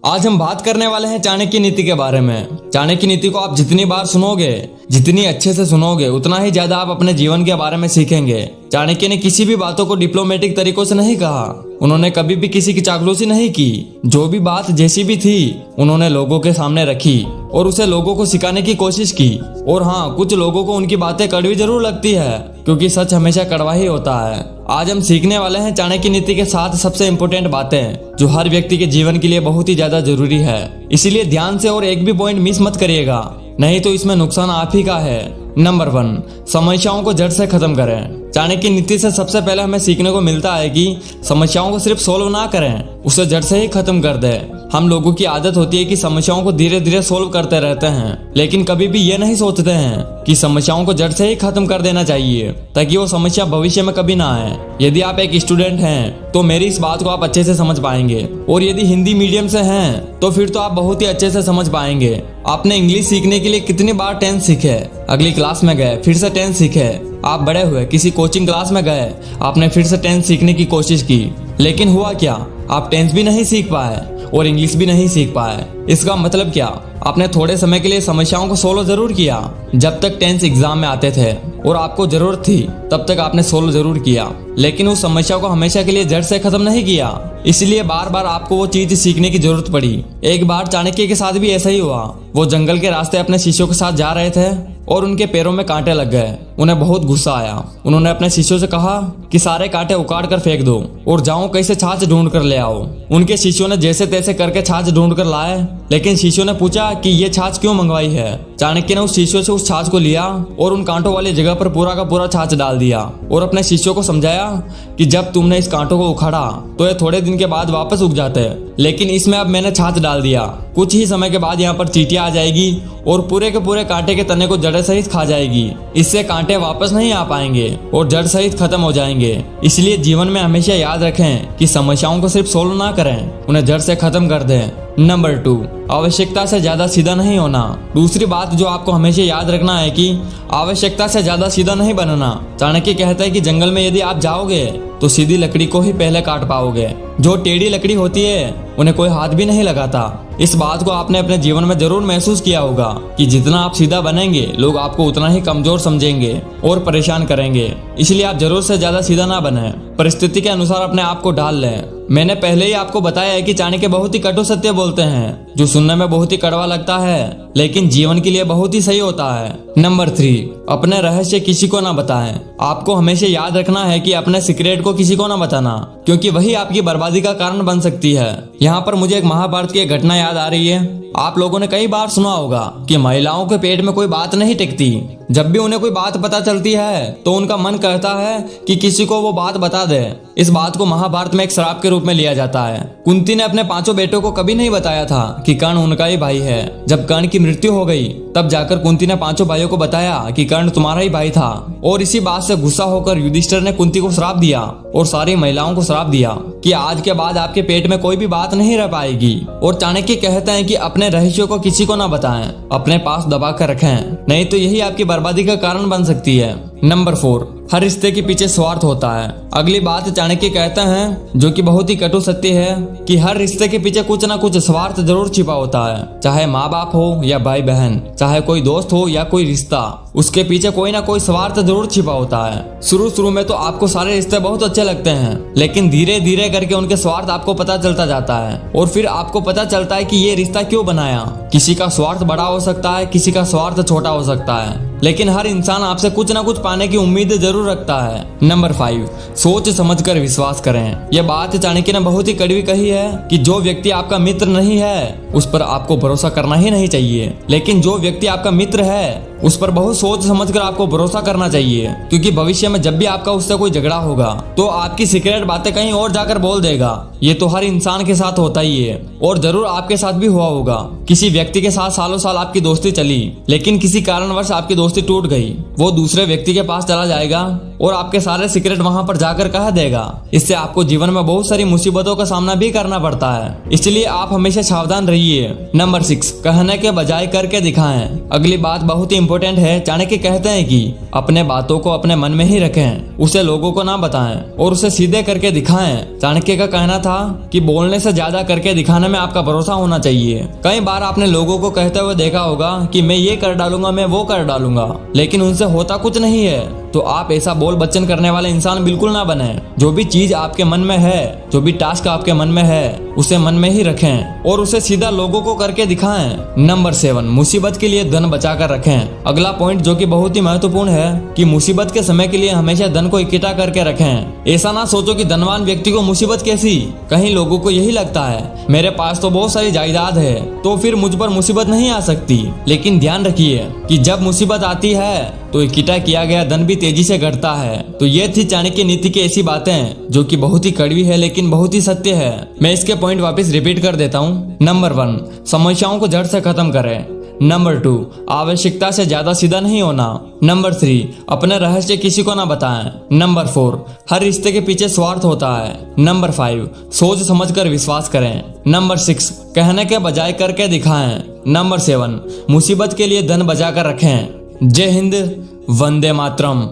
आज हम बात करने वाले हैं चाणक्य नीति के बारे में। चाणक्य नीति को आप जितनी बार सुनोगे, जितनी अच्छे से सुनोगे, उतना ही ज्यादा आप अपने जीवन के बारे में सीखेंगे। चाणक्य ने किसी भी बातों को डिप्लोमेटिक तरीकों से नहीं कहा। उन्होंने कभी भी किसी की चाकलूसी नहीं की। जो भी बात जैसी भी थी, उन्होंने लोगों के सामने रखी और उसे लोगों को सिखाने की कोशिश की। और हाँ, कुछ लोगों को उनकी बातें कड़वी जरूर लगती है, क्योंकि सच हमेशा कड़वा ही होता है। आज हम सीखने वाले हैं चाणक्य नीति के 7 सबसे इम्पोर्टेंट बातें, जो हर व्यक्ति के जीवन के लिए बहुत ही ज्यादा जरूरी है। इसीलिए ध्यान से और एक भी पॉइंट मिस मत करिएगा, नहीं तो इसमें नुकसान आप ही का है। नंबर 1, समस्याओं को जड़ से खत्म करें। चाणक्य नीति से सबसे पहले हमें सीखने को मिलता है कि समस्याओं को सिर्फ सोल्व ना करें, उसे जड़ से ही खत्म कर दें। हम लोगों की आदत होती है कि समस्याओं को धीरे धीरे सोल्व करते रहते हैं, लेकिन कभी भी ये नहीं सोचते हैं कि समस्याओं को जड़ से ही खत्म कर देना चाहिए, ताकि वो समस्या भविष्य में कभी ना आए। यदि आप एक स्टूडेंट हैं तो मेरी इस बात को आप अच्छे से समझ पाएंगे, और यदि हिंदी मीडियम से हैं तो फिर तो आप बहुत ही अच्छे से समझ पाएंगे। आपने इंग्लिश सीखने के लिए कितनी बार टेंस सीखे, अगली क्लास में गए फिर से टेंस सीखे। आप बड़े हुए किसी कोचिंग क्लास में गए, आपने फिर से टेंस सीखने की कोशिश की, लेकिन हुआ क्या? आप टेंस भी नहीं सीख पाए और इंग्लिश भी नहीं सीख पाए। इसका मतलब क्या? आपने थोड़े समय के लिए समस्याओं को सोल्व जरूर किया। जब तक टेंस एग्जाम में आते थे और आपको जरूरत थी, तब तक आपने सोल्व जरूर किया, लेकिन उस समस्या को हमेशा के लिए जड़ से खत्म नहीं किया। इसलिए बार बार आपको वो चीज सीखने की जरूरत पड़ी। एक बार चाणक्य के साथ भी ऐसा ही हुआ। वो जंगल के रास्ते अपने शिष्यों के साथ जा रहे थे और उनके पैरों में कांटे लग गए। उन्हें बहुत गुस्सा आया। उन्होंने अपने शिष्यों से कहा कि सारे कांटे उखाड़ कर फेंक दो और जाओ कहीं से छाछ ढूंढ कर ले आओ। उनके शिष्यों ने जैसे तैसे करके छाछ ढूंढ कर लाए, लेकिन शिष्यों ने पूछा कि ये छाछ क्यों मंगवाई है। चाणक्य ने उस शिष्यों से उस छाछ को लिया और उन कांटों वाली जगह पर पूरा का पूरा छाछ डाल दिया और अपने शिष्यों को समझाया कि जब तुमने इस कांटों को उखाड़ा तो ये थोड़े दिन के बाद वापस उग जाते हैं, लेकिन इसमें अब मैंने छाछ डाल दिया। कुछ ही समय के बाद यहाँ पर चींटियां आ जाएगी और पूरे के पूरे कांटे के तने को जड़ सहित खा जाएगी। इससे कांटे वापस नहीं आ पाएंगे और जड़ सहित खत्म हो जाएंगे। इसलिए जीवन में हमेशा याद रखें कि समस्याओं को सिर्फ सोल्व ना करें, उन्हें जड़ से खत्म कर दें। नंबर 2, आवश्यकता से ज्यादा सीधा नहीं होना। दूसरी बात जो आपको हमेशा याद रखना है कि आवश्यकता से ज्यादा सीधा नहीं बनना। चाणक्य कहता है कि जंगल में यदि आप जाओगे तो सीधी लकड़ी को ही पहले काट पाओगे। जो टेढ़ी लकड़ी होती है उन्हें कोई हाथ भी नहीं लगाता। इस बात को आपने अपने जीवन में जरूर महसूस किया होगा कि जितना आप सीधा बनेंगे, लोग आपको उतना ही कमजोर समझेंगे और परेशान करेंगे। इसलिए आप जरूर से ज्यादा सीधा ना बने, परिस्थिति के अनुसार अपने आप को ढाल लें। मैंने पहले ही आपको बताया है कि चाणक्य बहुत ही कटु सत्य बोलते हैं, जो सुनने में बहुत ही कड़वा लगता है, लेकिन जीवन के लिए बहुत ही सही होता है। नंबर 3, अपने रहस्य किसी को ना बताएं। आपको हमेशा याद रखना है कि अपने सीक्रेट को किसी को ना बताना, क्योंकि वही आपकी बर्बादी का कारण बन सकती है। यहाँ पर मुझे एक महाभारत की घटना याद आ रही है। आप लोगों ने कई बार सुना होगा कि महिलाओं के पेट में कोई बात नहीं टिकती। जब भी उन्हें कोई बात पता चलती है तो उनका मन कहता है कि किसी को वो बात बता दे। इस बात को महाभारत में एक श्राप के रूप में लिया जाता है। कुंती ने अपने 5 बेटों को कभी नहीं बताया था कि कर्ण उनका ही भाई है। जब कर्ण की मृत्यु हो गई, तब जाकर कुंती ने 5 भाइयों को बताया कि कर्ण तुम्हारा ही भाई था। और इसी बात से गुस्सा होकर युधिष्ठिर ने कुंती को श्राप दिया और सारी महिलाओं को श्राप दिया कि आज के बाद आपके पेट में कोई भी बात नहीं रह पाएगी। और चाणक्य कहते हैं कि अपने रहस्यों को किसी को ना बताएं, अपने पास दबा कर रखें, नहीं तो यही आपकी बर्बादी का कारण बन सकती है। नंबर 4, हर रिश्ते के पीछे स्वार्थ होता है। अगली बात चाणक्य कहते हैं, जो कि बहुत ही कटु सत्य है, कि हर रिश्ते के पीछे कुछ ना कुछ स्वार्थ जरूर छिपा होता है। चाहे माँ बाप हो या भाई बहन, चाहे कोई दोस्त हो या कोई रिश्ता, उसके पीछे कोई ना कोई स्वार्थ जरूर छिपा होता है। शुरू में तो आपको सारे रिश्ते बहुत अच्छे लगते हैं, लेकिन धीरे धीरे करके उनके स्वार्थ आपको पता चलता जाता है और फिर आपको पता चलता है कि ये रिश्ता क्यों बनाया। किसी का स्वार्थ बड़ा हो सकता है, किसी का स्वार्थ छोटा हो सकता है, लेकिन हर इंसान आपसे कुछ ना कुछ पाने की उम्मीद जरूर रखता है। नंबर 5, सोच समझकर विश्वास करें। यह बात चाणक्य ने बहुत ही कड़वी कही है कि जो व्यक्ति आपका मित्र नहीं है उस पर आपको भरोसा करना ही नहीं चाहिए, लेकिन जो व्यक्ति आपका मित्र है उस पर बहुत सोच समझकर आपको भरोसा करना चाहिए, क्योंकि भविष्य में जब भी आपका उससे कोई झगड़ा होगा तो आपकी सीक्रेट बातें कहीं और जाकर बोल देगा। ये तो हर इंसान के साथ होता ही है और जरूर आपके साथ भी हुआ होगा। किसी व्यक्ति के साथ सालों साल आपकी दोस्ती चली, लेकिन किसी कारणवश आपकी दोस्ती टूट गई। वो दूसरे व्यक्ति के पास चला जाएगा और आपके सारे सीक्रेट वहां पर जाकर कह देगा। इससे आपको जीवन में बहुत सारी मुसीबतों का सामना भी करना पड़ता है, इसलिए आप हमेशा सावधान रहिए। नंबर 6, कहने के बजाय करके दिखाएं। अगली बात बहुत ही इंपॉर्टेंट है। चाणक्य कहते हैं कि अपने बातों को अपने मन में ही रखें, उसे लोगों को ना बताएं और उसे सीधे करके दिखाएं। चाणक्य का कहना था कि बोलने से ज्यादा करके दिखाने में आपका भरोसा होना चाहिए। कई बार आपने लोगों को कहते हुए देखा होगा कि मैं ये कर डालूंगा, मैं वो कर डालूंगा, लेकिन उनसे होता कुछ नहीं है। तो आप ऐसा बोल बच्चन करने वाले इंसान बिल्कुल ना बने। जो भी चीज आपके मन में है, जो भी टास्क आपके मन में है, उसे मन में ही रखें और उसे सीधा लोगों को करके दिखाएं। नंबर 7, मुसीबत के लिए धन बचाकर रखें। अगला पॉइंट जो कि बहुत ही महत्वपूर्ण है कि मुसीबत के समय के लिए हमेशा धन को इकट्ठा करके रखें। ऐसा ना सोचो कि धनवान व्यक्ति को मुसीबत कैसी। कहीं लोगों को यही लगता है मेरे पास तो बहुत सारी जायदाद है तो फिर मुझ पर मुसीबत नहीं आ सकती। लेकिन ध्यान रखिए कि जब मुसीबत आती है तो इकट्ठा किया गया धन भी तेजी से घटता है। तो ये थी चाणक्य नीति की ऐसी बातें जो कि बहुत ही कड़वी है लेकिन बहुत ही सत्य है। मैं इसके पॉइंट वापस रिपीट कर देता हूँ। नंबर 1, समस्याओं को जड़ से खत्म करें। नंबर 2, आवश्यकता से ज्यादा सीधा नहीं होना। नंबर 3, अपने रहस्य किसी को ना बताएं। नंबर 4, हर रिश्ते के पीछे स्वार्थ होता है। नंबर 5, सोच समझकर विश्वास करें। नंबर 6, कहने के बजाय करके दिखाएं। नंबर 7, मुसीबत के लिए धन बचा कर रखें। जय हिंद, वंदे मातरम।